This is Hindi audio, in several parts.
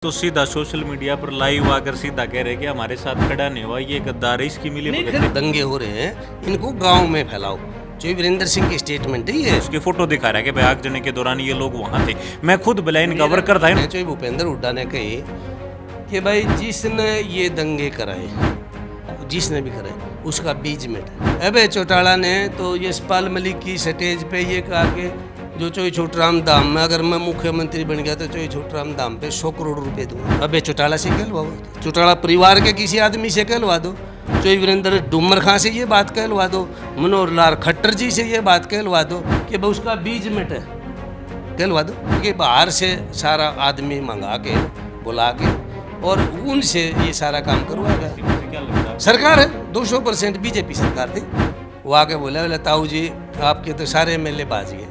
तो सीधा सोशल मीडिया पर लाइव आकर सीधा कह रहे कि हमारे साथ खड़ा नहीं हुआ, ये गद्दार है, इसकी मिली भगत है। दंगे हो रहे हैं, इनको गांव में फैलाओ। जो वीरेंद्र सिंह की स्टेटमेंट है ये, उसकी फोटो दिखा रहा है कि भाई आगजनी के दौरान ये लोग वहां थे। मैं खुद ब्लाइन का वर्कर था। जो भूपेंद्र हुड्डा ने कही कि भाई जिसने ये दंगे कराए, जिसने भी कराए उसका बीज मिटा। अबे चौटाला ने तो यशपाल मलिक की स्टेज पे ये कहा कि जो चोई छोटराम धाम में अगर मैं मुख्यमंत्री बन गया तो चोई छोटराम धाम पे 100 करोड़ रुपए दूंगा। अबे चौटाला से कहलवाओ, चौटाला परिवार के किसी आदमी से कहलवा दो। चोई वीरेंद्र डूमर खां से ये बात कहलवा दो, मनोहर लाल खट्टर जी से ये बात कहलवा दो कि भाई उसका बीज मिटे, कहलवा दो। कि बाहर से सारा आदमी मंगा के बुला के और उनसे ये सारा काम करवाएगा। सरकार है 200% बीजेपी सरकार थी। वो आके बोले ताऊ जी आपके तो सारे एमएलए बाज गए,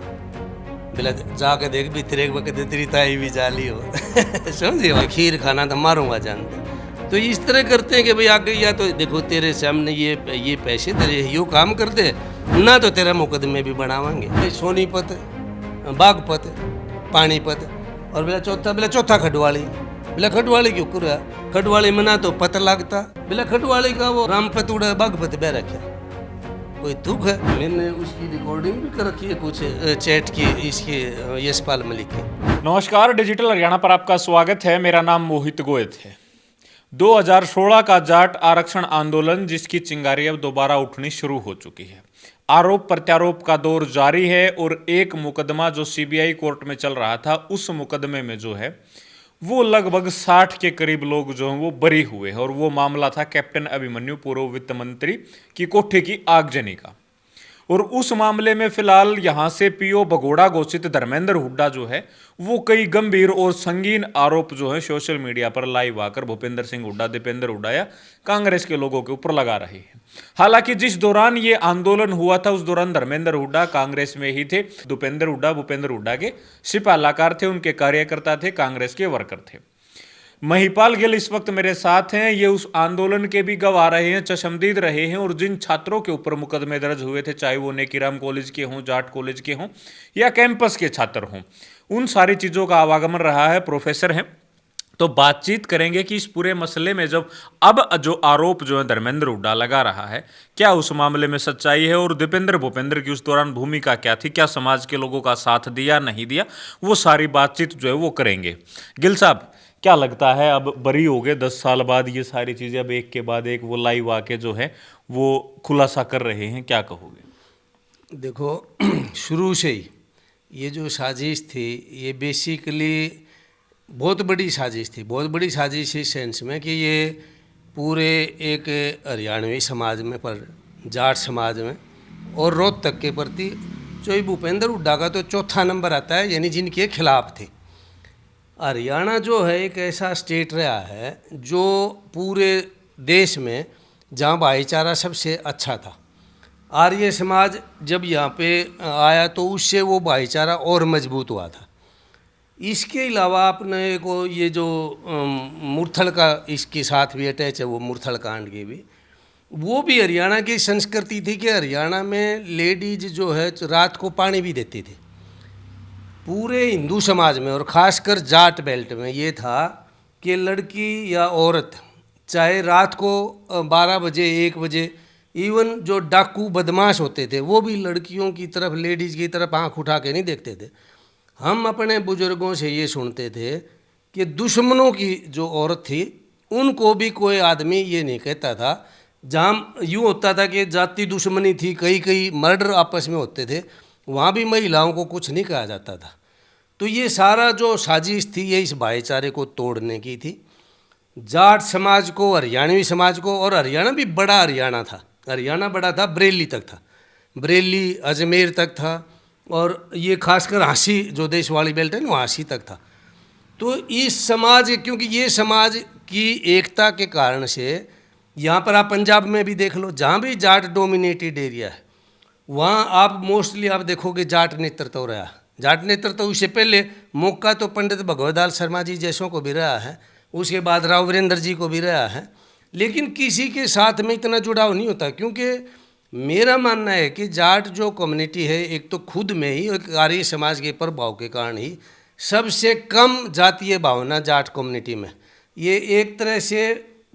बोला जाके देख भी तेरे वक्त तेरी ताई भी जाली हो। समझे, खीर खाना तो मारूंगा जानते। तो इस तरह करते हैं कि भाई आगे या तो देखो तेरे सामने ये पैसे तेरे यो काम कर दे ना, तो तेरा मुकदमे भी बनावांगे। सोनीपत, बागपत, पानीपत और बोला चौथा खडवाली। बोला खडवाली क्यों कर रहा? खडवाली में ना तो पता लगता। बोला खडवाली का वो रामपत उड़ा बागपत बह रखा, कोई दुख है? मैंने उसकी रिकॉर्डिंग भी कर रखी है कुछ चैट की, इसके यशपाल मलिक की। नमस्कार, डिजिटल हरियाणा पर आपका स्वागत है। मेरा नाम मोहित गोयत है। 2016 का जाट आरक्षण आंदोलन, जिसकी चिंगारी अब दोबारा उठनी शुरू हो चुकी है। आरोप प्रत्यारोप का दौर जारी है और एक मुकदमा जो सीबीआई कोर्ट में चल रहा था, उस मुकदमे में जो है वो लगभग 60 के करीब लोग जो हैं वो बरी हुए हैं। और वो मामला था कैप्टन अभिमन्यु, पूर्व वित्त मंत्री की कोठे की आगजनी का। और उस मामले में फिलहाल यहां से पीओ भगोड़ा घोषित धर्मेंद्र हुड्डा जो है वो कई गंभीर और संगीन आरोप जो है सोशल मीडिया पर लाइव आकर भूपेंद्र सिंह हुड्डा, दीपेंद्र हुड्डा या कांग्रेस के लोगों के ऊपर लगा रहे हैं। हालांकि जिस दौरान ये आंदोलन हुआ था उस दौरान धर्मेंद्र हुड्डा कांग्रेस में ही थे, भूपेंद्र हुड्डा भूपेंद्र हुड्डा के सिपाहीकार थे, उनके कार्यकर्ता थे, कांग्रेस के वर्कर थे। महिपाल गिल इस वक्त मेरे साथ हैं। ये उस आंदोलन के भी गवाह रहे हैं, चशमदीद रहे हैं। और जिन छात्रों के ऊपर मुकदमे दर्ज हुए थे, चाहे वो नेकीराम कॉलेज के हों, जाट कॉलेज के हों या कैंपस के छात्र हों, उन सारी चीज़ों का आवागमन रहा है। प्रोफेसर हैं, तो बातचीत करेंगे कि इस पूरे मसले में जब अब जो आरोप जो है धर्मेंद्र हुड्डा लगा रहा है, क्या उस मामले में सच्चाई है और दीपेंद्र भूपेंद्र की उस दौरान भूमिका क्या थी, क्या समाज के लोगों का साथ दिया नहीं दिया, वो सारी बातचीत जो है वो करेंगे। गिल साहब, क्या लगता है अब बरी हो गए 10 साल बाद, ये सारी चीज़ें अब एक के बाद एक वो लाइव आके जो है वो खुलासा कर रहे हैं, क्या कहोगे? देखो शुरू से ही ये जो साजिश थी ये बेसिकली बहुत बड़ी साजिश थी। बहुत बड़ी साजिश इस सेंस में कि ये पूरे एक हरियाणवी समाज में, पर जाट समाज में और रोहतक के प्रति जो भूपेंद्र हुड्डा का तो चौथा नंबर आता है, यानी जिनके खिलाफ थे। हरियाणा जो है एक ऐसा स्टेट रहा है जो पूरे देश में जहाँ भाईचारा सबसे अच्छा था। आर्य समाज जब यहाँ पे आया तो उससे वो भाईचारा और मजबूत हुआ था। इसके अलावा आपने को ये जो मुरथल का इसके साथ भी अटैच है, वो मुरथल कांड की भी, वो भी हरियाणा की संस्कृति थी कि हरियाणा में लेडीज जो है रात को पानी भी देती थी। पूरे हिंदू समाज में और ख़ासकर जाट बेल्ट में ये था कि लड़की या औरत चाहे रात को 12 बजे 1 बजे, इवन जो डाकू बदमाश होते थे वो भी लड़कियों की तरफ, लेडीज़ की तरफ आंख उठा के नहीं देखते थे। हम अपने बुजुर्गों से ये सुनते थे कि दुश्मनों की जो औरत थी उनको भी कोई आदमी ये नहीं कहता था। जहाँ यूँ होता था कि जाति दुश्मनी थी, कई मर्डर आपस में होते थे, वहाँ भी महिलाओं को कुछ नहीं कहा जाता था। तो ये सारा जो साजिश थी ये इस भाईचारे को तोड़ने की थी। जाट समाज को, हरियाणवी समाज को, और हरियाणा भी बड़ा हरियाणा था, हरियाणा बड़ा था, बरेली तक था, बरेली अजमेर तक था, और ये खासकर हाँसी जो देश वाली बेल्ट है ना, हाँसी तक था। तो इस समाज, क्योंकि ये समाज की एकता के कारण से यहाँ पर आप पंजाब में भी देख लो, जहाँ भी जाट डोमिनेटेड एरिया है वहाँ आप मोस्टली आप देखोगे जाट नेतृत्व रहा। जाट नेतृत्व उससे पहले मौका तो पंडित भगवतलाल शर्मा जी जैसों को भी रहा है, उसके बाद राव वीरेंद्र जी को भी रहा है, लेकिन किसी के साथ में इतना जुड़ाव नहीं होता। क्योंकि मेरा मानना है कि जाट जो कम्युनिटी है एक तो खुद में ही एक आर्य समाज के प्रभाव के कारण ही सबसे कम जातीय भावना जाट कम्युनिटी में। ये एक तरह से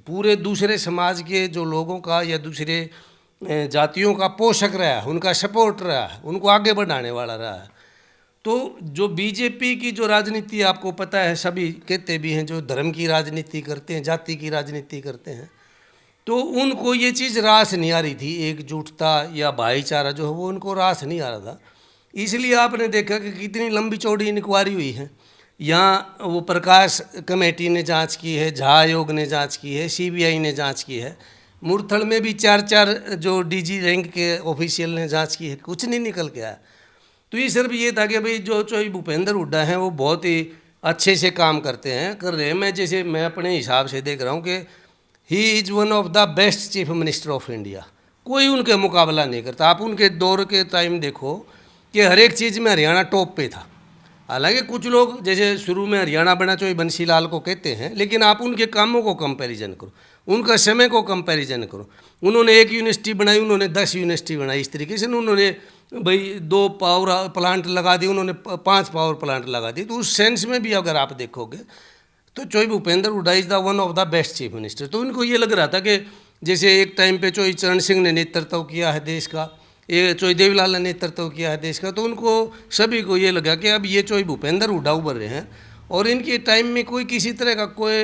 पूरे दूसरे समाज के जो लोगों का या दूसरे जातियों का पोषक रहा है, उनका सपोर्ट रहा है, उनको आगे बढ़ाने वाला रहा है। तो जो बीजेपी की जो राजनीति, आपको पता है, सभी कहते भी हैं, जो धर्म की राजनीति करते हैं, जाति की राजनीति करते हैं, तो उनको ये चीज़ रास नहीं आ रही थी, एकजुटता या भाईचारा जो है वो उनको रास नहीं आ रहा था। इसलिए आपने देखा कि कितनी लंबी चौड़ी इंक्वायरी हुई है। यहाँ वो प्रकाश कमेटी ने जांच की है, झा आयोग ने जांच की है, सीबीआई ने जांच की है, मुरथल में भी 4 जो डीजी रैंक के ऑफिशियल ने जांच की है, कुछ नहीं निकल के आया। तो ये सिर्फ ये था कि भाई जो भूपेंद्र हुड्डा हैं वो बहुत ही अच्छे से काम करते हैं, कर रहे हैं। मैं अपने हिसाब से देख रहा हूँ कि he is one of the best chief minister of India. कोई उनके मुकाबला नहीं करता। आप उनके दौर के टाइम देखो कि हर एक चीज़ में हरियाणा टॉप पे था। हालांकि कुछ लोग जैसे शुरू में हरियाणा बना चाहिए बंसीलाल को कहते हैं, लेकिन आप उनके कामों को कंपैरिजन करो, उनका समय को कंपैरिजन करो। उन्होंने 1 यूनिवर्सिटी बनाई, उन्होंने 10 यूनिवर्सिटी बनाई। इस तरीके से उन्होंने भाई 2 पावर प्लांट लगा दिए, उन्होंने 5 पावर प्लांट लगा दिए। तो उस सेंस में भी अगर आप देखोगे तो चोई Bhupendra Hooda is the one of the best chief minister. तो उनको ये लग रहा था कि जैसे एक टाइम पे चोई चरण सिंह ने नेतृत्व किया है देश का, ये चोई देवीलाल ने नेतृत्व किया है देश का, तो उनको सभी को ये लगा कि अब ये चोई भूपेंद्र हुड्डा उभर रहे हैं और इनके टाइम में कोई किसी तरह का कोई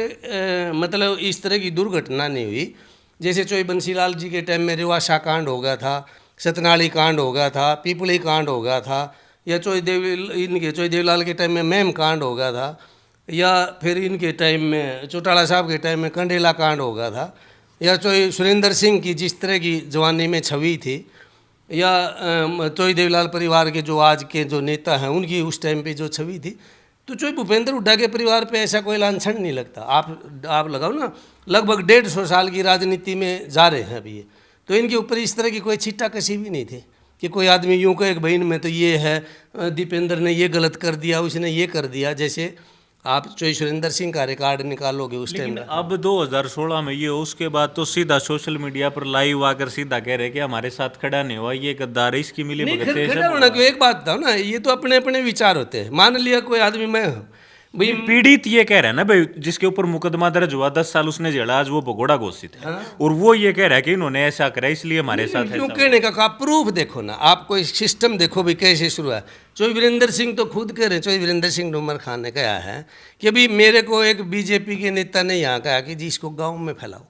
मतलब इस तरह की दुर्घटना नहीं हुई। जैसे चोई बंसीलाल जी के टाइम में रेवासा कांड हो गया था, सतनाली कांड हो गया था, पीपली कांड हो गया था, या चोई देवीलाल के टाइम में मैम कांड हो गया था, या फिर इनके टाइम में चौटाला साहब के टाइम में कंडेला कांड हो गया था, या चोई सुरेंद्र सिंह की जिस तरह की जवानी में छवि थी, या चोई देवीलाल परिवार के जो आज के जो नेता हैं उनकी उस टाइम पे जो छवि थी। तो चोई भूपेंद्र हुड्डा के परिवार पे ऐसा कोई लांछन नहीं लगता। आप लगाओ ना, लगभग 150 साल की राजनीति में जा रहे हैं अभी ये, तो इनके ऊपर इस तरह की कोई छिट्टा कसी भी नहीं थी कि कोई आदमी यूँ कहे कि भाई इनमें तो ये है, दीपेंद्र ने ये गलत कर दिया, उसने ये कर दिया। जैसे आप चोई सुरेंद्र सिंह का रिकॉर्ड निकालोगे उस टाइम लेकिन अब 2016 में ये हो, उसके बाद तो सीधा सोशल मीडिया पर लाइव आकर सीधा कह रहे कि हमारे साथ खड़ा नहीं हुआ, ये गद्दार है, इसकी मिली भगत है। खड़ा होना क्यों, एक बात था ना, ये तो अपने अपने विचार होते हैं। मान लिया कोई आदमी, मैं भाई पीड़ित ये कह रहा है ना भाई, जिसके ऊपर मुकदमा दर्ज हुआ 10 साल उसने झेला, आज वो भगोड़ा घोषित है, और वो ये कह रहा है कि इन्होंने ऐसा करा इसलिए हमारे साथ क्यों कहने का प्रूफ देखो ना, आप कोई सिस्टम देखो भी कैसे शुरू है। चोई वीरेंद्र सिंह तो खुद कह रहे हैं, चोई वीरेंद्र सिंह डूमर खान ने कहा है कि अभी मेरे को एक बीजेपी के नेता ने यहाँ कहा कि जी इसको गाँव में फैलाओ,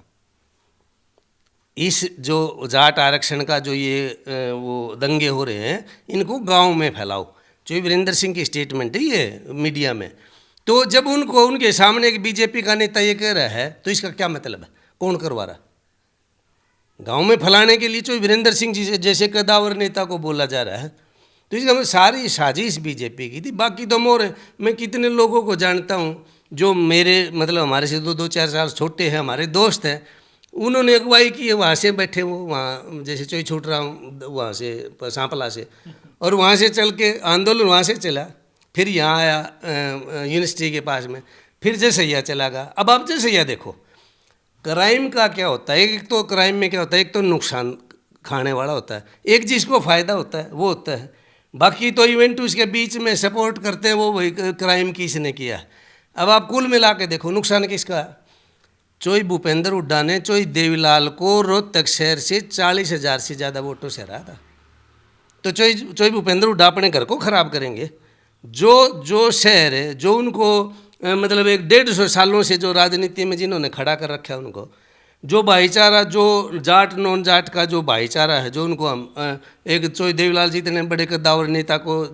इस जो जाट आरक्षण का जो ये वो दंगे हो रहे हैं इनको गाँव में फैलाओ। चोई वीरेंद्र सिंह की स्टेटमेंट है ये मीडिया में। तो जब उनको उनके सामने एक बीजेपी का नेता ये कह रहा है तो इसका क्या मतलब है, कौन करवा रहा? गांव में फैलाने के लिए चोई वीरेंद्र सिंह जी जैसे कदावर नेता को बोला जा रहा है, तो इसका मतलब सारी साजिश बीजेपी की थी। बाकी तो मोर मैं कितने लोगों को जानता हूँ जो मेरे मतलब हमारे से 2-4 साल छोटे हैं, हमारे दोस्त हैं, उन्होंने अगुवाई की है, वहाँ से बैठे वो वहाँ जैसे चोई छूट रहा हूँ वहाँ से सांपला से, और वहाँ से चल के आंदोलन वहाँ से चला, फिर यहाँ आया यूनिवर्सिटी के पास में, फिर जसैया चला गया। अब आप जसैया देखो, क्राइम का क्या होता है, एक तो क्राइम में क्या होता है, एक तो नुकसान खाने वाला होता है, एक जिसको फ़ायदा होता है वो होता है, बाकी तो इवेंट उसके बीच में सपोर्ट करते हैं वो वही क्राइम किसने किया है। अब आप कुल मिला के देखो नुकसान किसका है। चोई भूपेंद्र हुड्डा ने चोई देवीलाल को रोहतक शहर से 40,000 से ज़्यादा वोटों से हराया था। तो चोई भूपेंद्र हुड्डा अपने घर को ख़राब करेंगे। जो शहर है जो उनको मतलब 150 सालों से जो राजनीति में जिन्होंने खड़ा कर रखा है, उनको जो भाईचारा, जो जाट नॉन जाट का जो भाईचारा है, जो उनको हम एक चोई देवीलाल जी इतने बड़े कद्दावर नेता को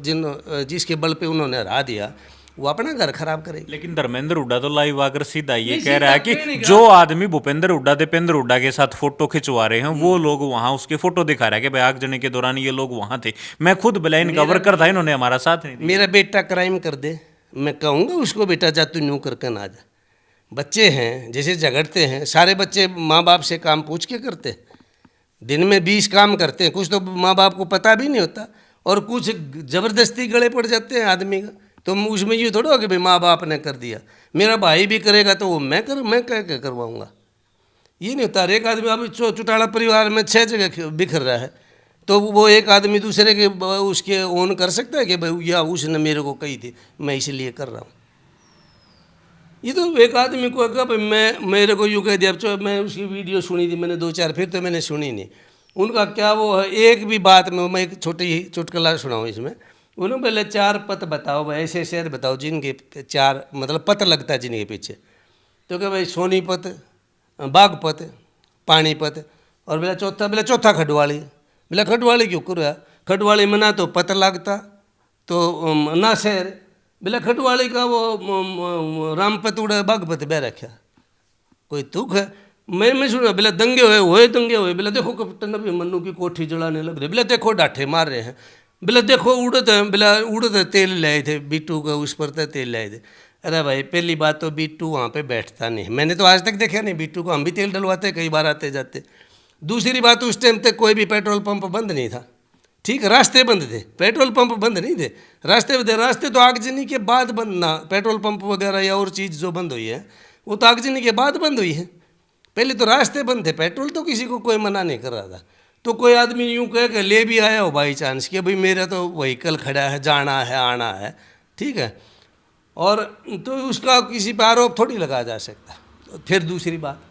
जिसके बल पे उन्होंने हरा दिया, वो अपना घर खराब करे। लेकिन धर्मेंद्र हुड्डा तो लाइव आकर सीधा ये कह रहा है कि जो आदमी भूपेंद्र हुड्डा दीपेंद्र हुड्डा के साथ फोटो खिंचवा रहे हैं वो लोग वहां उसके फोटो दिखा रहा है कि भाई आगजनी के दौरान ये लोग वहां थे, मैं खुद ब्लाइन कवर कर था, इन्होंने हमारा साथ नहीं दिया। मेरा बेटा क्राइम कर दे, मैं कहूँगा उसको बेटा जा तू न्यू करके ना जा। बच्चे हैं जैसे झगड़ते हैं, सारे बच्चे माँ बाप से काम पूछ के करते, दिन में 20 काम करते हैं, कुछ तो माँ बाप को पता भी नहीं होता और कुछ ज़बरदस्ती गले पड़ जाते हैं आदमी का। तो उसमें यूँ थोड़ा हो कि भाई माँ बाप ने कर दिया, मेरा भाई भी करेगा तो वो मैं कह के करवाऊँगा, ये नहीं होता। एक आदमी अब चौटाला परिवार में 6 जगह बिखर रहा है, तो वो एक आदमी दूसरे के उसके ओन कर सकता है कि भाई या उसने मेरे को कही थी मैं इसलिए कर रहा हूँ। ये तो एक आदमी को कहा भाई मैं मेरे को यूँ कह दिया। अब मैं उसकी वीडियो सुनी थी मैंने 2-4, फिर तो मैंने सुनी नहीं। उनका क्या वो है, एक भी बात में मैं एक छोटी ही चुटकुला सुनाऊँ इसमें। उन्होंने पहले 4 पत बताओ भाई, ऐसे शहर बताओ जिनके 4 मतलब पत लगता है जिनके पीछे। तो क्या भाई सोनीपत, बागपत, पानीपत, और बोला चौथा खडवाली। बोला खडवाली क्यों करो यार, खडवाली में ना तो पत लगता तो ना शहर। बोला खडवाली का वो रामपत उड़ा बागपत बह रखा, कोई तुक है। मैं सुना। बोला दंगे हुए दंगे हुए। बोला देखो कैप्टन अभी मन्नू की कोठी जलाने लग रहे। बोला देखो डाठे मार रहे हैं। बोला देखो उड़द है। बोला उड़द तेल लाए थे बिट्टू का, उस पर तो तेल लाए थे। अरे भाई पहली बात तो बिट्टू वहाँ पे बैठता नहीं, मैंने तो आज तक देखा नहीं बिट्टू को। हम भी तेल डलवाते कई बार आते जाते। दूसरी बात उस टाइम तक कोई भी पेट्रोल पंप बंद नहीं था, ठीक है, रास्ते बंद थे, पेट्रोल पंप बंद नहीं थे, रास्ते बंद थे। रास्ते तो आगजनी के बाद बंद ना, पेट्रोल पंप वगैरह या और चीज़ जो बंद हुई है वो तो आगजनी के बाद बंद हुई है। पहले तो रास्ते बंद थे, पेट्रोल तो किसी को कोई मना नहीं कर रहा था। तो कोई आदमी यूँ कह के ले भी आया हो बाई चांस कि भाई मेरा तो व्हीकल खड़ा है, जाना है आना है, ठीक है, और तो उसका किसी पर आरोप थोड़ी लगाया जा सकता। फिर दूसरी बात,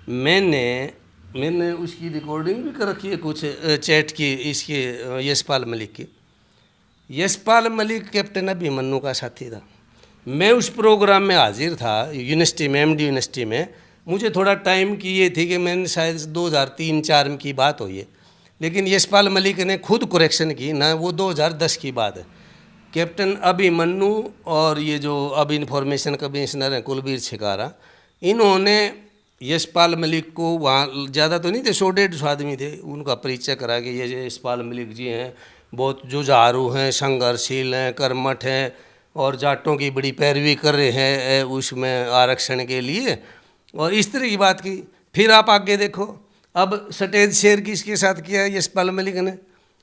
मैंने उसकी रिकॉर्डिंग भी कर रखी है कुछ चैट की, इसके यशपाल मलिक की। यशपाल मलिक कैप्टन अभिमन्यु का साथी था। मैं उस प्रोग्राम में हाजिर था यूनिवर्सिटी में, एमडी यूनिवर्सिटी में। मुझे थोड़ा टाइम की ये थी कि मैंने शायद 2003-4 की बात हुई है, लेकिन यशपाल मलिक ने खुद करेक्शन की ना, वो 2010 की बात है। कैप्टन अभिमन्यु और ये जो अब इंफॉर्मेशन कमिश्नर हैं कुलबीर छिकारा, इन्होंने यशपाल मलिक को वहाँ ज़्यादा तो नहीं थे, 100-150 आदमी थे, उनका परिचय करा कि ये यशपाल मलिक जी हैं, बहुत जुझारू हैं, संघर्षशील हैं, कर्मठ हैं और जाटों की बड़ी पैरवी कर रहे हैं उसमें आरक्षण के लिए, और इस तरह की बात की। फिर आप आगे देखो, अब स्टेज शेयर किसके साथ किया है यशपाल मलिक ने,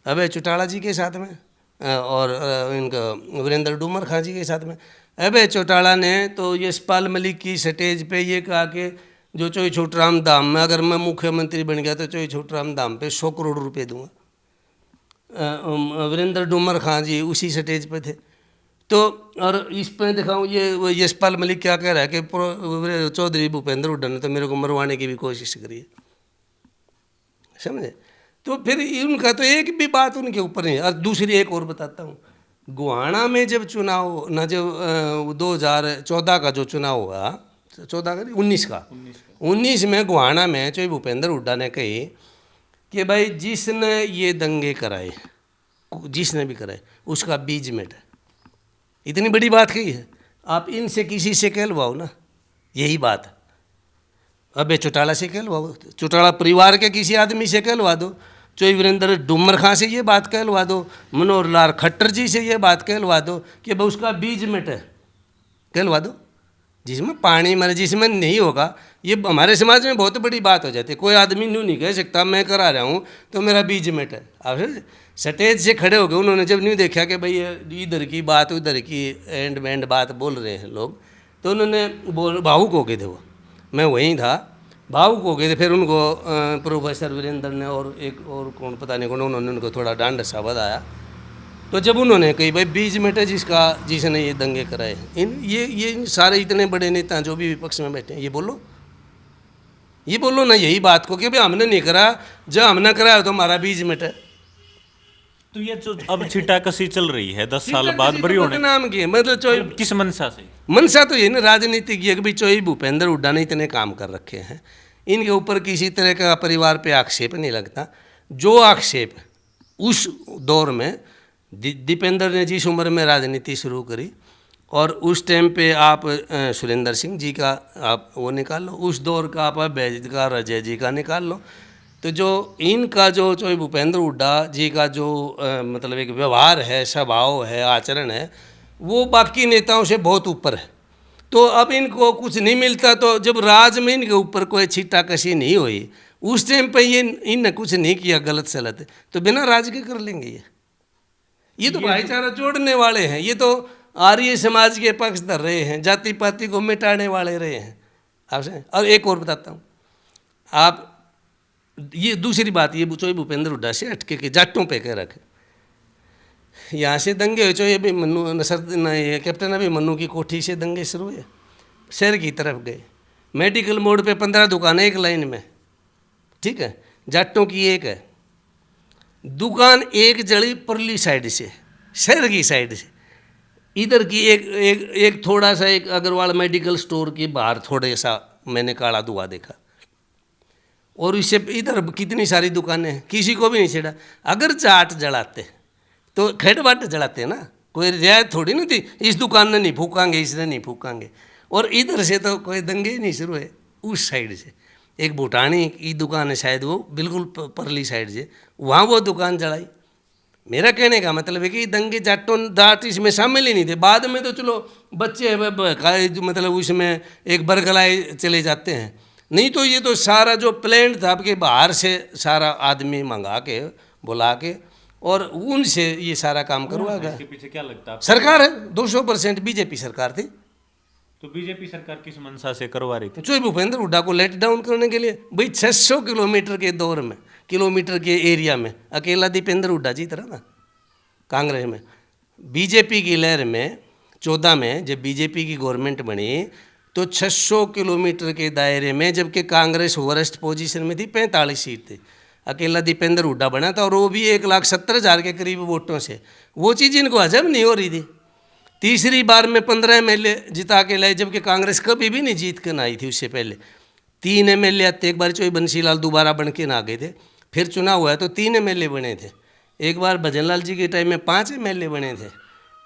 अबे चौटाला जी के साथ में, और इनका वीरेंद्र डूमर खां जी के साथ में। अबे चौटाला ने तो यशपाल मलिक की स्टेज पे ये कहा कि जो चोई छोटराम धाम में अगर मैं मुख्यमंत्री बन गया तो चोई छोटराम धाम पे 100 करोड़ रुपए दूंगा। वीरेंद्र डूमर खां जी उसी स्टेज पे थे। तो और इस पे दिखाऊँ ये यशपाल मलिक क्या कह रहा है कि चौधरी भूपेंद्र हुड्डा ने तो मेरे को मरवाने की भी कोशिश करी है, समझे। तो फिर उनका तो एक भी बात उनके ऊपर नहीं। और दूसरी एक और बताता हूँ, गुहाना में जब चुनाव ना, जब 2014 का जो चुनाव हुआ, 14 का 19 में गुहाना में जो भूपेंद्र हुड्डा ने कही कि भाई जिसने ये दंगे कराए, जिसने भी कराए उसका बीज मिटा। इतनी बड़ी बात कही है, आप इनसे किसी से कहलवाओ ना, यही बात है। अबे चौटाला से कहलवाओ, चौटाला परिवार के किसी आदमी से कहलवा दो, चोई वीरेंद्र डूमर खां से ये बात कहलवा दो, मनोहर लाल खट्टर जी से ये बात कहलवा दो कि भाई उसका बीज मिटे, कहलवा दो। जिसमें पानी मरे, जिसमें नहीं होगा, ये हमारे समाज में बहुत बड़ी बात हो जाती है। कोई आदमी न्यू नहीं कह सकता मैं करा रहा हूँ तो मेरा बीज मिटे। अब स्टेज से खड़े हो गए, उन्होंने जब न्यू देखा कि भाई इधर की बात उधर की एंड बैंड बात बोल रहे हैं लोग, तो उन्होंने भावुक हो गए थे। वो मैं वहीं था, भावुक हो गए थे। फिर उनको प्रोफेसर वीरेंद्र ने और एक और कौन पता नहीं कौन, उन्होंने उनको थोड़ा डांड सा बधाया। तो जब उन्होंने कही भाई बीज मिटे जिसने ये दंगे कराए, ये सारे इतने बड़े नेता जो भी विपक्ष में बैठे हैं, ये बोलो ना यही बात को कि भाई हमने नहीं करा, जब हमने कराया तो हमारा बीज मिटे। तो ये जो अब छिटाकसी चल रही है 10 साल बाद बरी होने नाम की, मतलब किस मंशा से? मनसा तो ये ना राजनीतिक ये कि भाई चोई भूपेंद्र हुड्डा ने इतने काम कर रखे हैं, इनके ऊपर किसी तरह का परिवार पे आक्षेप नहीं लगता। जो आक्षेप उस दौर में दीपेंद्र ने जिस उम्र में राजनीति शुरू करी, और उस टाइम पे आप सुरेंद्र सिंह जी का आप वो निकाल लो, उस दौर का आप बैजद का अजय जी का निकाल लो, तो जो इनका जो भूपेंद्र हुड्डा जी का जो मतलब एक व्यवहार है, स्वभाव है, आचरण है, वो बाकी नेताओं से बहुत ऊपर है। तो अब इनको कुछ नहीं मिलता, तो जब राज में इनके ऊपर कोई छीटाकशी नहीं हुई, उस टाइम पे ये इनने कुछ नहीं किया गलत सलत, तो बिना राज के कर लेंगे ये तो भाईचारा जोड़ने वाले हैं, ये तो आर्य समाज के पक्ष धर रहे हैं, जाति पाति को मिटाने वाले रहे हैं आपसे। और एक और बताता हूँ, आप ये दूसरी बात, ये चोई भूपेंद्र हुड्डा से हटके के जाटों पे कह रखे, यहाँ से दंगे हुए, चो ये भी मन्नू ये कैप्टन अभी मन्नू की कोठी से दंगे शुरू हुए, शहर की तरफ गए, मेडिकल मोड़ पे 15 दुकानें एक लाइन में, ठीक है, जाटों की एक है दुकान, एक जड़ी परली साइड से, शहर की साइड से, इधर की एक थोड़ा सा, एक अग्रवाल मेडिकल स्टोर के बाहर थोड़े सा मैंने काला धुआं देखा, और इससे इधर कितनी सारी दुकानें हैं, किसी को भी नहीं छेड़ा। अगर जाट जलाते तो खेड़ बाट जलाते ना, कोई रियायत थोड़ी नहीं थी, इस दुकान ने नहीं फूकांगे, इसने नहीं फूकांगे। और इधर से तो कोई दंगे ही नहीं शुरू है, उस साइड से एक भूटानी की दुकान है शायद, वो बिल्कुल परली साइड से, वहाँ वो दुकान जलाई। मेरा कहने का मतलब है कि दंगे जाटों जाट इसमें शामिल ही नहीं थे। बाद में तो चलो बच्चे मतलब उसमें एक बरगलाए चले जाते हैं, नहीं तो ये तो सारा जो प्लान था आपके बाहर से सारा आदमी मंगा के बुला के और उनसे ये सारा काम करवा गया। इसके पीछे क्या लगता है? सरकार है, 200% बीजेपी सरकार थी। तो बीजेपी सरकार किस मंशा से करवा रही थी? तो भूपेंद्र हुड्डा को लेट डाउन करने के लिए, भाई 600 किलोमीटर के दौर में, किलोमीटर के एरिया में अकेला दीपेंद्र हुड्डा जीत रहा ना कांग्रेस में। बीजेपी की लहर में 14 में जब बीजेपी की गवर्नमेंट बनी तो 600 किलोमीटर के दायरे में, जबकि कांग्रेस वर्स्ट पोजीशन में थी, 45 सीट थी, अकेला दीपेंद्र हुड्डा बना था, और वो भी 1,70,000 के करीब वोटों से। वो चीज़ इनको हजम नहीं हो रही थी। तीसरी बार में 15 MLA जिता के लाए, जबकि कांग्रेस कभी भी नहीं जीत कर आई थी उससे पहले। 3 MLA आते, एक बार चोई बंसीलाल दोबारा बन के ना गए थे, फिर चुनाव हुआ तो 3 MLA बने थे। एक बार भजनलाल जी के टाइम में 5 MLA बने थे।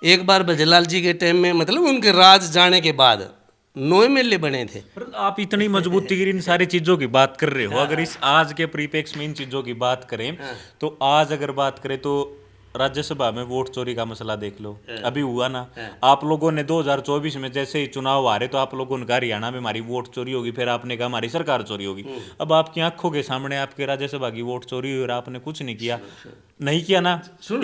एक बार भजनलाल जी के टाइम में, मतलब उनके राज जाने के बाद 9 MLA बने थे। पर आप इतनी मजबूती की इन सारी चीजों की बात कर रहे हो, अगर इस आज के परिप्रेक्ष्य में इन चीजों की बात करें तो आज अगर बात करें तो राज्यसभा में वोट चोरी का मसला देख लो, अभी हुआ ना। आप लोगों ने 2024 में जैसे ही चुनाव आ रहे तो आप लोगों ने कहा हरियाणा में हमारी वोट चोरी होगी, फिर आपने कहा हमारी सरकार चोरी होगी। अब आपकी आंखों के सामने आपके राज्यसभा की वोट चोरी हुई और आपने कुछ नहीं किया, नहीं किया ना।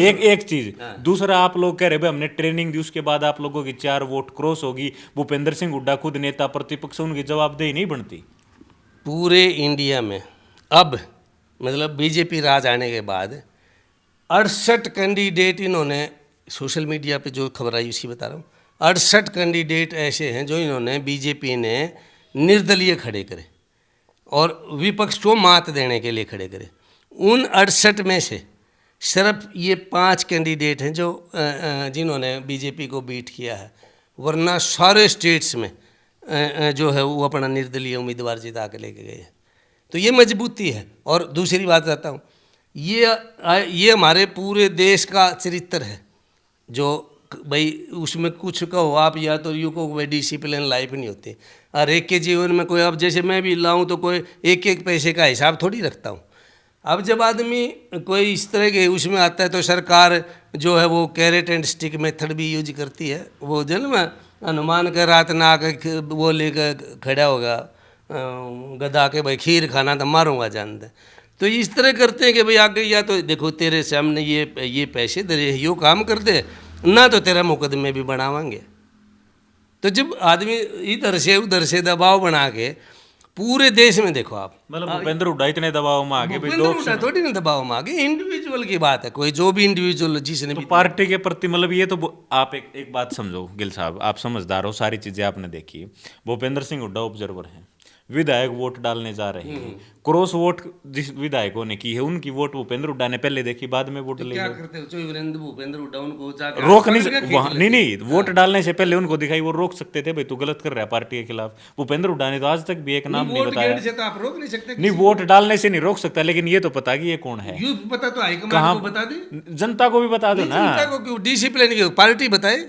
एक चीज, दूसरा आप लोग कह रहे भाई हमने ट्रेनिंग दी, उसके बाद आप लोगों की 4 वोट क्रॉस होगी। भूपेंद्र सिंह हुड्डा खुद नेता प्रतिपक्ष, उनकी जवाबदेही नहीं बनती। पूरे इंडिया में अब मतलब बीजेपी राज आने के बाद 68 कैंडिडेट इन्होंने, सोशल मीडिया पे जो खबर आई उसकी बता रहा हूँ, 68 कैंडिडेट ऐसे हैं जो इन्होंने बीजेपी ने निर्दलीय खड़े करे और विपक्ष को मात देने के लिए खड़े करे। उन 68 में से सिर्फ ये 5 कैंडिडेट हैं जो जिन्होंने बीजेपी को बीट किया है, वरना सारे स्टेट्स में जो है वो अपना निर्दलीय उम्मीदवार जिता के लेके गए हैं। तो ये मजबूती है। और दूसरी बात बताता हूँ, ये हमारे पूरे देश का चरित्र है, जो भाई उसमें कुछ कहो आप, या तो यू को भाई डिसिप्लिन लाइफ नहीं होती। हर एक के जीवन में कोई, अब जैसे मैं भी लाऊं तो कोई एक एक पैसे का हिसाब थोड़ी रखता हूँ। अब जब आदमी कोई इस तरह के उसमें आता है तो सरकार जो है वो कैरेट एंड स्टिक मेथड भी यूज करती है। वो जन्म हनुमान का रात ना आकर वो लेकर खड़ा होगा गधा के, भाई खीर खाना तो मारूंगा जानते। तो इस तरह करते हैं कि भाई आगे या तो देखो तेरे सामने ये पैसे दे रहे, यो काम कर दे ना, तो तेरा मुकदमे भी बनावांगे। तो जब आदमी इधर से उधर से दबाव बना के पूरे देश में देखो आप, मतलब भूपेंद्र हुड्डा इतने दबाव में आगे, थोड़ी ना दबाव में आगे, इंडिविजुअल की बात है। कोई जो भी इंडिविजुअल जिसने तो पार्टी के प्रति, मतलब ये तो आप एक बात समझो गिल साहब, आप समझदार हो, सारी चीजें आपने देखी है। भूपेंद्र सिंह हुड्डा ऑब्जर्वर हैं, विधायक वोट डालने जा रहे हैं, क्रॉस वोट जिस विधायकों ने की है उनकी वोट भूपेंद्र हुड्डा ने पहले देखी, बाद में वोट ले क्या करते हो? भूपेंद्र हुड्डा उनको रोक नहीं, वोट डालने से पहले उनको दिखाई, वो रोक सकते थे भाई तू गलत कर रहा है पार्टी के खिलाफ। भूपेंद्र हुड्डा ने तो आज तक भी एक नाम नहीं बताया। तो आप रोक नहीं सकते। नहीं, वोट डालने से नहीं रोक सकता, लेकिन ये तो पता कि ये कौन है, पता तो हाईकमांड को बता दे, जनता को भी बता दो ना। जनता को क्यों? डिसिप्लिन की पार्टी बताए,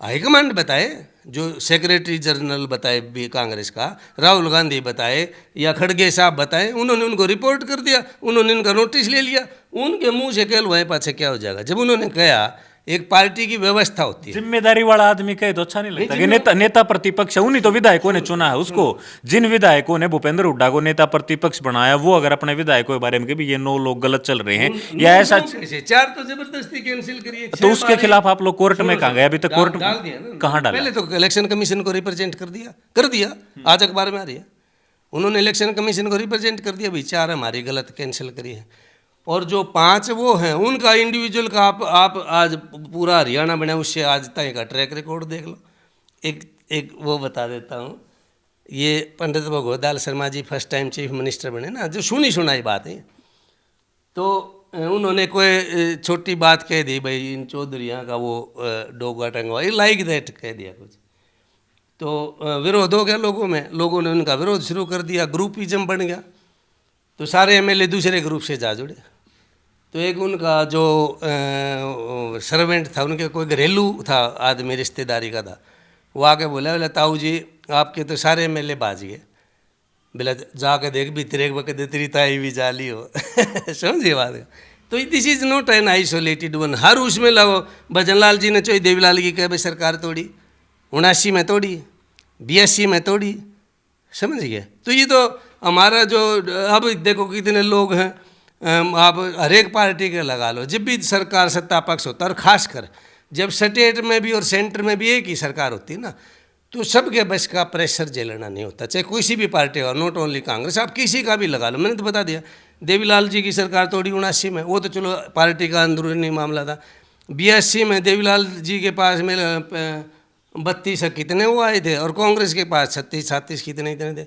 हाईकमांड बताए, जो सेक्रेटरी जनरल बताए भी कांग्रेस का, राहुल गांधी बताए या खड़गे साहब बताए, उन्होंने उनको रिपोर्ट कर दिया, उन्होंने उनका नोटिस ले लिया। उनके मुंह से कह लो पाछे क्या हो जाएगा। जब उन्होंने कहा एक पार्टी की व्यवस्था होती है, जिम्मेदारी वाला आदमी कहे तो अच्छा नहीं लगता कि नेता प्रतिपक्ष है, उन्हीं तो विधायकों ने चुना है उसको। जिन विधायकों ने भूपेंद्र हुड्डा को नेता प्रतिपक्ष बनाया, वो अगर अपने विधायकों के बारे में भी ये 9 लोग गलत चल रहे हैं या ऐसा, 4 तो जबरदस्ती कैंसिल करिए, तो उसके खिलाफ आप लोग कोर्ट में कहाँ गए? अभी तक कोर्ट डाल दिया ना, कहाँ डाला? पहले तो इलेक्शन कमीशन को रिप्रेजेंट कर दिया, आज अखबार में आ रही है। उन्होंने इलेक्शन कमीशन को रिप्रेजेंट कर दिया, भाई 4 हमारी गलत कैंसिल करी है। और जो 5 वो हैं उनका इंडिविजुअल का आप आज पूरा हरियाणा बना, उससे आज तक का ट्रैक रिकॉर्ड देख लो। एक वो बता देता हूँ, ये पंडित भगवत दाल Sharma ji first time chief minister बने ना, जो सुनी सुनाई बात है, तो उन्होंने कोई छोटी बात कह दी, भाई इन चौधरियाँ का वो डोगा टंगवा, लाइक दैट कह दिया कुछ, तो विरोध हो गया लोगों में, लोगों ने उनका विरोध शुरू कर दिया, ग्रुपिज्म बन गया, तो सारे एमएलए दूसरे ग्रुप से जा जुड़े। तो एक उनका जो सर्वेंट था, उनके कोई घरेलू था आदमी, रिश्तेदारी का था, वो आके बोला ताऊ जी आपके तो सारे एमएलए बाज गए, बोला जाके देख भी तेरे वक्त तेरी ताई भी जाली हो समझिए बात है। तो this is not an isolated one, हर उसमें लगो। भजन लाल जी ने चोई देवीलाल की कह भाई सरकार तोड़ी, 79 में तोड़ी, 82 में तोड़ी, समझ गए। तो ये तो हमारा जो अब देखो कितने लोग हैं, आप हर एक पार्टी के लगा लो, जब भी सरकार सत्ता पक्ष होता है, और खासकर जब स्टेट में भी और सेंटर में भी एक ही सरकार होती है ना, तो सबके बस का प्रेशर झेलना नहीं होता, चाहे कोई सी भी पार्टी हो, नॉट ओनली कांग्रेस, आप किसी का भी लगा लो। मैंने तो बता दिया, देवीलाल जी की सरकार तोड़ी 79 में, वो तो चलो पार्टी का अंदरूनी मामला था। 82 में देवीलाल जी के पास में 32 कितने वो आए थे, और कांग्रेस के पास 36-37 कितने थे।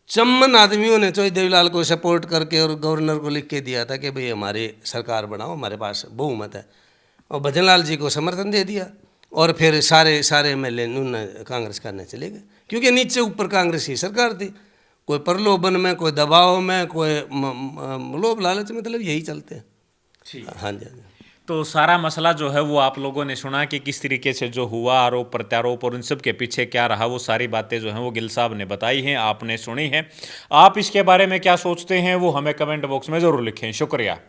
चम्मन आदमियों ने तो देवीलाल को सपोर्ट करके और गवर्नर को लिख के दिया था कि भाई हमारी सरकार बनाओ, हमारे पास बहुमत है, और भजन लाल जी को समर्थन दे दिया, और फिर सारे एमएलए कांग्रेस करने चले गए, क्योंकि नीचे ऊपर कांग्रेस की सरकार थी। कोई प्रलोभन में, कोई दबाव में, कोई लोभ लालच, मतलब यही चलते हैं। हाँ जी, हाँ जी। तो सारा मसला जो है वो आप लोगों ने सुना कि किस तरीके से जो हुआ, आरोप प्रत्यारोप और उन सब के पीछे क्या रहा, वो सारी बातें जो हैं वो गिल साहब ने बताई हैं, आपने सुनी हैं। आप इसके बारे में क्या सोचते हैं वो हमें कमेंट बॉक्स में ज़रूर लिखें। शुक्रिया।